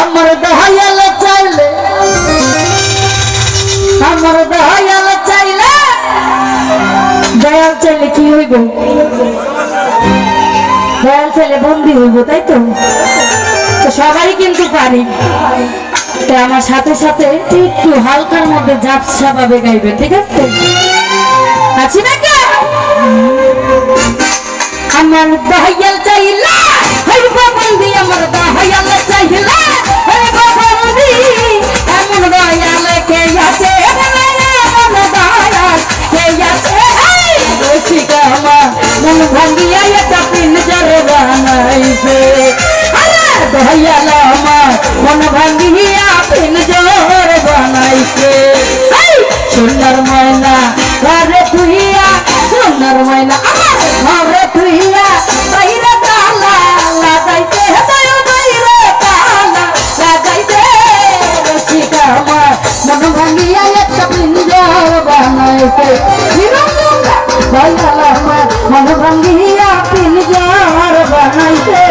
আমার দয়াল চাইলে আমার দয়াল চাইলে দয়াল চাইলে কি হইব দয়াল চাইলে বন্দি হইব তাই তো সবাই কিন্তু পারি তো আমার সাথে সাথে একটু হালকার মধ্যে ঝাপসা ভাবে গাইবে ঠিক আছে আছি নাকি আমার দয়াল চাইলে হইব বন্দি আমার দয়াল চাইলে হইব বন্দি এমন দয়াল কে আছে এমন দয়াল কে আছে রসিকা আমার মন ভাঙ্গিয়া একটা পিঞ্জর বানাইছে দয়াল আমার মন ভাঙ্গিয়া পিঞ্জর বানাইছে সোনার ময়না ঘরে তুইয়া সোনার ময়না আমার ঘরে তুইয়া বাইরে তালা লাগাইছে বাইরে তালা লাগাইছে রসিকা আমার মন ভাঙ্গিয়া একটা পিঞ্জর বানাইছে দয়াল আমার মন ভাঙ্গিয়া পিঞ্জর বানাইছে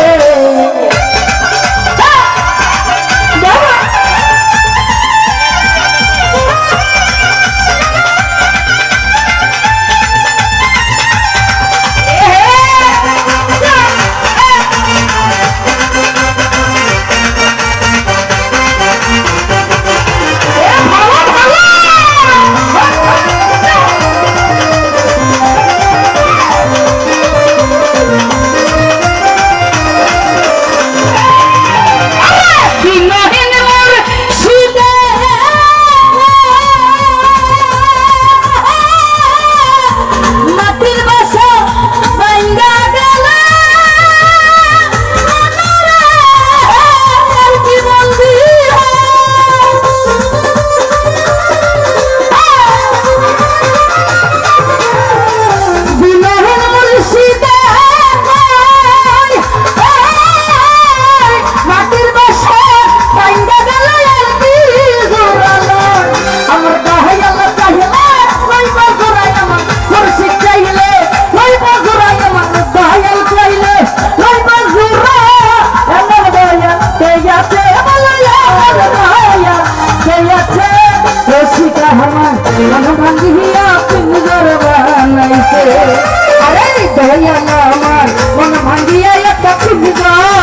আরে দয়াল আমার মন ভাঙ্গিয়া একটা পিঞ্জর